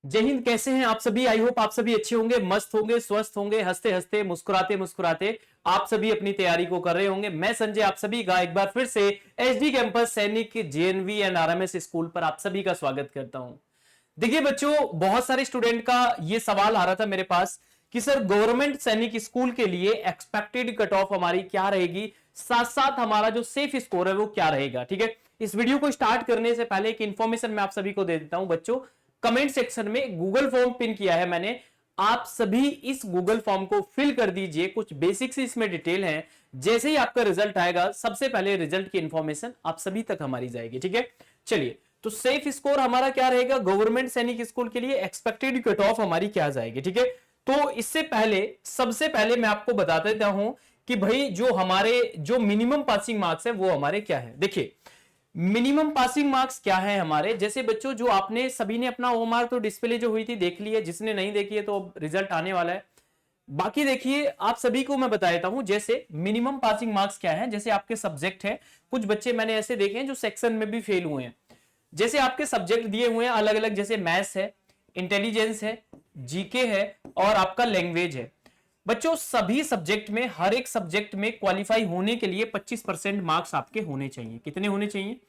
जय हिंद। कैसे हैं आप सभी? आई होप आप सभी अच्छे होंगे, मस्त होंगे, स्वस्थ होंगे, हंसते हंसते मुस्कुराते मुस्कुराते आप सभी अपनी तैयारी को कर रहे होंगे। मैं संजय आप सभी का एक बार फिर से एचडी कैंपस सैनिक जेएनवी एंड आरएमएस स्कूल पर आप सभी का स्वागत करता हूं। देखिए बच्चों, बहुत सारे स्टूडेंट का ये सवाल आ रहा था मेरे पास कि सर गवर्नमेंट सैनिक स्कूल के लिए एक्सपेक्टेड कट ऑफ हमारी क्या रहेगी, साथ साथ हमारा जो सेफ स्कोर है वो क्या रहेगा। ठीक है, इस वीडियो को स्टार्ट करने से पहले एक इंफॉर्मेशन मैं आप सभी को दे देता हूं। बच्चों, कमेंट सेक्शन में गूगल फॉर्म पिन किया है मैंने, आप सभी इस गूगल फॉर्म को फिल कर दीजिए। कुछ बेसिक्स इसमें डिटेल है। जैसे ही आपका रिजल्ट आएगा सबसे पहले रिजल्ट की इंफॉर्मेशन आप सभी तक हमारी जाएगी। ठीक है, चलिए, तो सेफ स्कोर हमारा क्या रहेगा गवर्नमेंट सैनिक स्कूल के लिए, एक्सपेक्टेड कट ऑफ हमारी क्या जाएगी। ठीक है, तो इससे पहले सबसे पहले मैं आपको बता देता हूं कि भाई जो हमारे जो मिनिमम पासिंग मार्क्स है वो हमारे क्या है। देखिए, मिनिमम पासिंग मार्क्स क्या है हमारे, जैसे बच्चों जो आपने सभी ने अपना ओएमआर तो डिस्प्ले जो हुई थी देख ली है, जिसने नहीं देखी है तो रिजल्ट आने वाला है। बाकी देखिए, आप सभी को मैं बता देता हूं जैसे मिनिमम पासिंग मार्क्स क्या है। जैसे आपके सब्जेक्ट है, कुछ बच्चे मैंने ऐसे देखे हैं जो सेक्शन में भी फेल हुए हैं। जैसे आपके सब्जेक्ट दिए हुए हैं अलग अलग, जैसे मैथ्स है, इंटेलिजेंस है, जीके है और आपका लैंग्वेज है। बच्चों सभी सब्जेक्ट में, हर एक सब्जेक्ट में क्वालिफाई होने के लिए 25% मार्क्स आपके होने चाहिए। कितने होने चाहिए?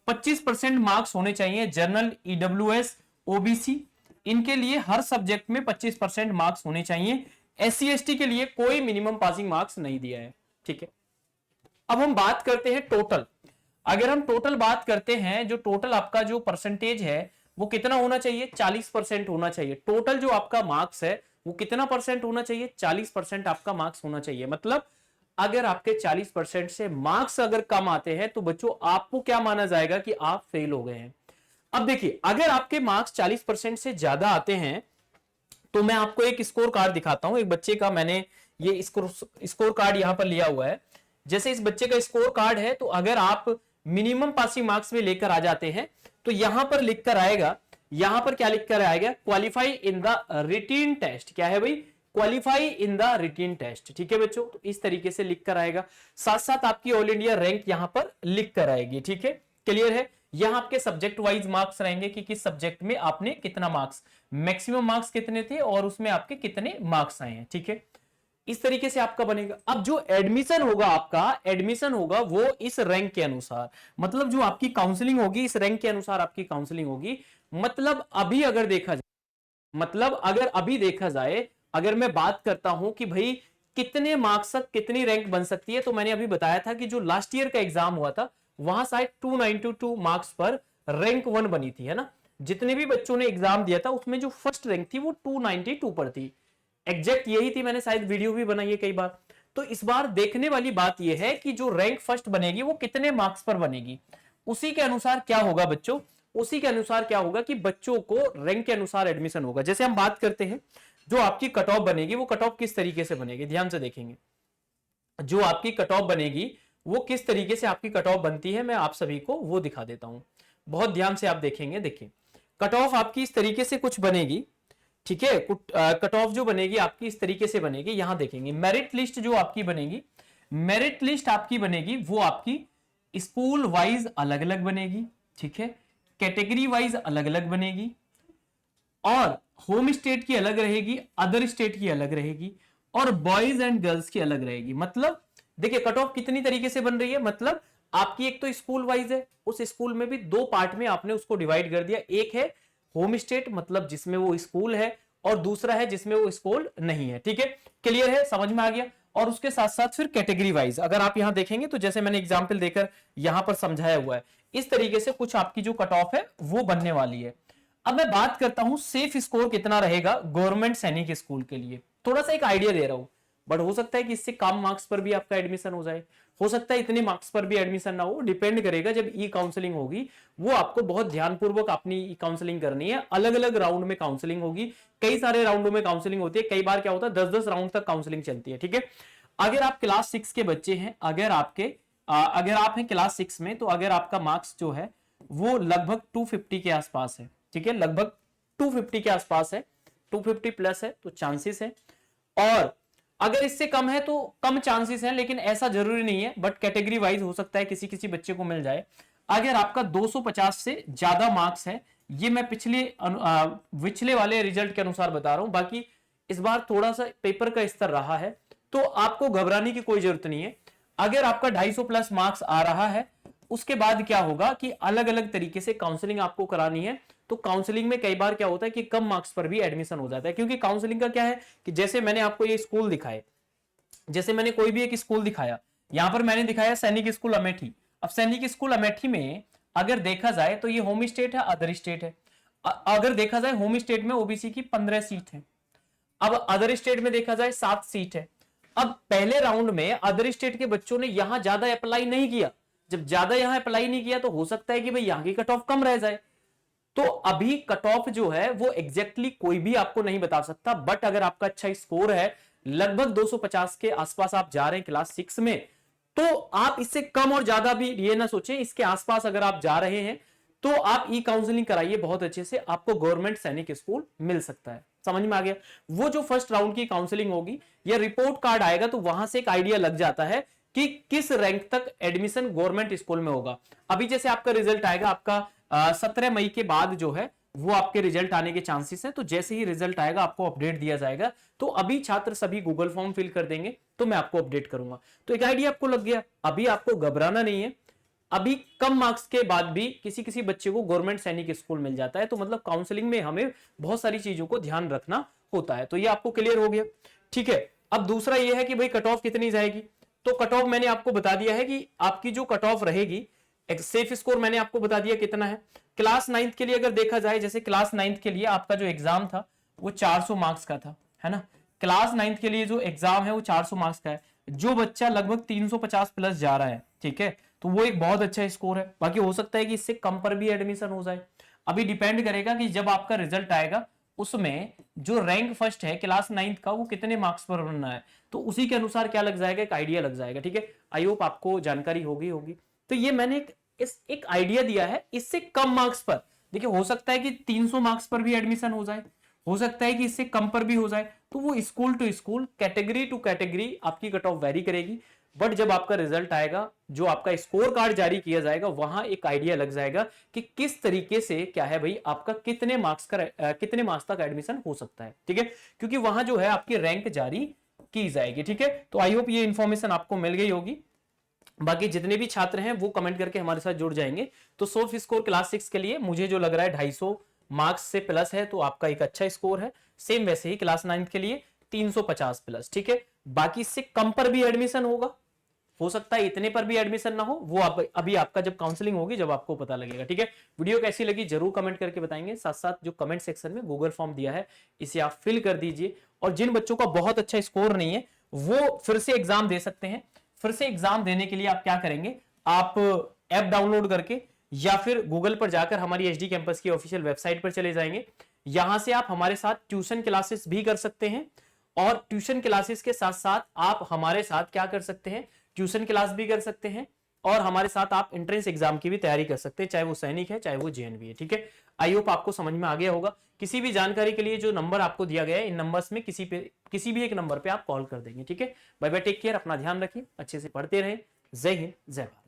25% मार्क्स होने चाहिए। जनरल, ईडब्ल्यूएस, ओबीसी, इनके लिए हर सब्जेक्ट में 25% मार्क्स होने चाहिए। एससी एसटी के लिए कोई मिनिमम पासिंग मार्क्स नहीं दिया है। ठीक है, अब हम बात करते हैं टोटल। अगर हम टोटल बात करते हैं, जो टोटल आपका जो परसेंटेज है वो कितना होना चाहिए? 40% होना चाहिए। टोटल जो आपका मार्क्स है वो कितना परसेंट होना चाहिए? 40% आपका मार्क्स होना चाहिए। मतलब अगर आपके 40% से मार्क्स अगर कम आते हैं तो बच्चों आपको क्या माना जाएगा कि आप फेल हो गए हैं। अब देखिए, अगर आपके मार्क्स 40% से ज्यादा आते हैं तो मैं आपको एक स्कोर कार्ड दिखाता हूं। एक बच्चे का मैंने ये स्कोर कार्ड यहां पर लिया हुआ है। जैसे इस बच्चे का स्कोर कार्ड है, तो अगर आप मिनिमम पासिंग मार्क्स में लेकर आ जाते हैं तो यहां पर लिखकर आएगा, यहां पर क्या लिखकर आएगा? Qualify in the written test. क्या है भाई? Qualify in the written test. ठीक है बच्चों, तो इस तरीके से लिख कर आएगा। साथ साथ आपकी ऑल इंडिया रैंक यहां पर लिख कर आएगी। ठीक है, क्लियर है? यहां आपके सब्जेक्ट वाइज मार्क्स रहेंगे कि किस सब्जेक्ट में आपने कितना मार्क्स, मैक्सिमम मार्क्स कितने थे और उसमें आपके कितने मार्क्स आए हैं। ठीक है, इस तरीके से आपका बनेगा। अब जो एडमिशन होगा, आपका एडमिशन होगा वो इस रैंक के अनुसार, मतलब जो आपकी काउंसलिंग होगी इस रैंक के अनुसार आपकी काउंसलिंग होगी। मतलब अभी अगर देखा जाए, अगर मैं बात करता हूं कि भाई कितने मार्क्स तक कितनी रैंक बन सकती है, तो मैंने अभी बताया था कि जो लास्ट ईयर का एग्जाम हुआ था वहां शायद 292 मार्क्स पर रैंक 1 बनी थी, है ना। जितने भी बच्चों ने एग्जाम दिया था उसमें जो फर्स्ट रैंक थी वो 292 पर थी। एग्जैक्ट यही थी, मैंने शायद वीडियो भी बनाई है कई बार। तो इस बार देखने वाली बात यह है कि जो रैंक फर्स्ट बनेगी वो कितने मार्क्स पर बनेगी। उसी के अनुसार क्या होगा बच्चों, उसी के अनुसार क्या होगा कि बच्चों को रैंक के अनुसार एडमिशन होगा। जैसे हम बात करते हैं जो आपकी कट ऑफ बनेगी, वो कट ऑफ किस तरीके से बनेगी, ध्यान से देखेंगे। जो आपकी कट ऑफ बनेगी वो किस तरीके से आपकी कट ऑफ बनती है, मैं आप सभी को वो दिखा देता हूं। बहुत ध्यान से आप देखेंगे। देखिए, कट ऑफ आपकी इस तरीके से कुछ बनेगी। ठीक है, कट ऑफ जो बनेगी आपकी इस तरीके से बनेगी। यहां देखेंगे मेरिट लिस्ट जो आपकी बनेगी, मेरिट लिस्ट आपकी बनेगी वो आपकी स्कूल वाइज अलग अलग बनेगी। ठीक है, कैटेगरी वाइज अलग अलग बनेगी और होम स्टेट की अलग रहेगी, अदर स्टेट की अलग रहेगी और बॉयज एंड गर्ल्स की अलग रहेगी। मतलब देखिए, कट ऑफ कितनी तरीके से बन रही है। मतलब आपकी एक तो स्कूल वाइज है, उस स्कूल में भी दो पार्ट में आपने उसको डिवाइड कर दिया। एक है होम स्टेट, मतलब जिसमें वो स्कूल है, और दूसरा है जिसमें वो स्कूल नहीं है। ठीक है, क्लियर है, समझ में आ गया। और उसके साथ साथ फिर कैटेगरी वाइज अगर आप यहां देखेंगे तो जैसे मैंने एग्जांपल देकर यहां पर समझाया हुआ है, इस तरीके से कुछ आपकी जो कट ऑफ है वो बनने वाली है। अब मैं बात करता हूं सेफ स्कोर कितना रहेगा गवर्नमेंट सैनिक स्कूल के लिए। थोड़ा सा एक आइडिया दे रहा हूं, बट हो सकता है कि इससे कम मार्क्स पर भी आपका एडमिशन हो जाए, हो सकता है इतने मार्क्स पर भी एडमिशन ना हो। डिपेंड करेगा, जब ई काउंसलिंग होगी वो आपको बहुत ध्यानपूर्वक अपनी ई काउंसलिंग करनी है। अलग अलग राउंड में काउंसलिंग होगी, कई सारे राउंडों में काउंसलिंग होती है। कई बार क्या होता है 10-10 राउंड तक काउंसलिंग चलती है। ठीक है, अगर आप क्लास 6 के बच्चे हैं, अगर आप हैं क्लास 6 में, तो अगर आपका मार्क्स जो है वो लगभग 250 के आसपास है। ठीक है, लगभग 250 के आसपास है, 250 प्लस है तो चांसेस है। और अगर इससे कम है तो कम चांसेस हैं, लेकिन ऐसा जरूरी नहीं है, बट कैटेगरी वाइज हो सकता है किसी किसी बच्चे को मिल जाए। अगर आपका 250 से ज्यादा मार्क्स है ये मैं पिछले वाले रिजल्ट के अनुसार बता रहा हूं। बाकी इस बार थोड़ा सा पेपर का स्तर रहा है, तो आपको घबराने की कोई जरूरत नहीं है। अगर आपका 250 प्लस मार्क्स आ रहा है, उसके बाद क्या होगा कि अलग अलग तरीके से काउंसलिंग आपको करानी है। तो काउंसलिंग में कई बार क्या होता है कि कम मार्क्स पर भी एडमिशन हो जाता है, क्योंकि काउंसलिंग का क्या है कि जैसे मैंने आपको ये स्कूल दिखाए, जैसे मैंने कोई भी एक स्कूल दिखाया, यहां पर मैंने दिखाया सैनिक स्कूल अमेठी। अब सैनिक स्कूल अमेठी में अगर देखा जाए तो ये होम स्टेट है, अदर स्टेट है। अगर देखा जाए होम स्टेट में ओबीसी की 15 सीट है, अब अदर स्टेट में देखा जाए 7 सीट है। अब पहले राउंड में अदर स्टेट के बच्चों ने यहां ज्यादा अप्लाई नहीं किया, जब ज्यादा यहां अप्लाई नहीं किया तो हो सकता है कि भाई यहां की कट ऑफ कम रह जाए। तो अभी कट ऑफ जो है वो एग्जैक्टली कोई भी आपको नहीं बता सकता, बट अगर आपका अच्छा स्कोर है, लगभग 250 के आसपास आप जा रहे हैं क्लास 6 में, तो आप इससे कम और ज्यादा भी ये ना सोचें, इसके आसपास अगर आप जा रहे हैं तो आप ई काउंसलिंग कराइए बहुत अच्छे से, आपको गवर्नमेंट सैनिक स्कूल मिल सकता है। समझ में आ गया? वो जो फर्स्ट राउंड की काउंसलिंग होगी या रिपोर्ट कार्ड आएगा तो वहां से एक आइडिया लग जाता है कि किस रैंक तक एडमिशन गवर्नमेंट स्कूल में होगा। अभी जैसे आपका रिजल्ट आएगा, आपका 17 मई के बाद जो है वो आपके रिजल्ट आने के चांसेस है, तो जैसे ही रिजल्ट आएगा आपको अपडेट दिया जाएगा। तो अभी छात्र सभी गूगल फॉर्म फिल कर देंगे तो मैं आपको अपडेट करूंगा। तो एक आइडिया आपको लग गया, अभी आपको घबराना नहीं है। अभी कम मार्क्स के बाद भी किसी किसी बच्चे को गवर्नमेंट सैनिक स्कूल मिल जाता है, तो मतलब काउंसलिंग में हमें बहुत सारी चीजों को ध्यान रखना होता है। तो ये आपको क्लियर हो गया, ठीक है। अब दूसरा ये है कि भाई कट ऑफ कितनी जाएगी, तो कट ऑफ मैंने आपको बता दिया है कि आपकी जो कट ऑफ रहेगी, एक सेफ स्कोर मैंने आपको बता दिया कितना है। क्लास 9th के लिए अगर देखा जाए, जैसे क्लास 9th के लिए आपका जो एग्जाम था वो 400 मार्क्स का था, है ना। क्लास 9th के लिए जो एग्जाम है वो 400 मार्क्स का है। जो बच्चा लगभग 350 प्लस जा रहा है, ठीक है, तो वो एक बहुत अच्छा स्कोर है। बाकी हो सकता है कि इससे कम पर भी एडमिशन हो जाए। अभी डिपेंड करेगा कि जब आपका रिजल्ट आएगा उसमें जो रैंक फर्स्ट है क्लास 9th का वो कितने मार्क्स पर बनना है, तो उसी के अनुसार क्या लग जाएगा, एक आइडिया लग जाएगा, ठीक है। आई होप आपको जानकारी होगी। तो ये मैंने एक आइडिया दिया है। इससे कम मार्क्स पर देखिए, हो सकता है कि 300 मार्क्स पर भी एडमिशन हो जाए, हो सकता है कि इससे कम पर भी हो जाए। तो वो school to school, category to category आपकी कट ऑफ वेरी करेगी। बट जब आपका रिजल्ट आएगा, जो आपका स्कोर कार्ड जारी किया जाएगा, वहां एक आइडिया लग जाएगा कि किस तरीके से क्या है भाई, आपका कितने मार्क्स तक एडमिशन हो सकता है, ठीक है। क्योंकि वहां जो है आपकी रैंक जारी की जाएगी, ठीक है। तो आई होप ये इंफॉर्मेशन आपको मिल गई होगी। बाकी जितने भी छात्र हैं वो कमेंट करके हमारे साथ जुड़ जाएंगे। तो सोफ स्कोर क्लास 6 के लिए मुझे जो लग रहा है 250 मार्क्स से प्लस है, तो आपका एक अच्छा स्कोर है। सेम वैसे ही क्लास 9th के लिए 350 प्लस, ठीक है। बाकी इससे कम पर भी एडमिशन होगा, हो सकता है इतने पर भी एडमिशन ना हो, वो अभी आपका जब काउंसलिंग होगी जब आपको पता लगेगा, ठीक है। वीडियो कैसी लगी जरूर कमेंट करके बताएंगे। साथ साथ जो कमेंट सेक्शन में गूगल फॉर्म दिया है इसे आप फिल कर दीजिए। और जिन बच्चों का बहुत अच्छा स्कोर नहीं है वो फिर से एग्जाम दे सकते हैं। फिर से एग्जाम देने के लिए आप क्या करेंगे, आप ऐप डाउनलोड करके या फिर गूगल पर जाकर हमारी एचडी कैंपस की ऑफिशियल वेबसाइट पर चले जाएंगे। यहां से आप हमारे साथ ट्यूशन क्लासेस भी कर सकते हैं, और ट्यूशन क्लासेस के साथ साथ आप हमारे साथ क्या कर सकते हैं, ट्यूशन क्लास भी कर सकते हैं, और हमारे साथ आप एंट्रेंस एग्जाम की भी तैयारी कर सकते हैं, चाहे वो सैनिक है चाहे वो जेएनवी है, ठीक है। आई होप आपको समझ में आ गया होगा। किसी भी जानकारी के लिए जो नंबर आपको दिया गया है, इन नंबर्स में किसी भी एक नंबर पे आप कॉल कर देंगे, ठीक है। बाय बाय, टेक केयर, अपना ध्यान रखिए, अच्छे से पढ़ते रहे। जय हिंद, जय भारत।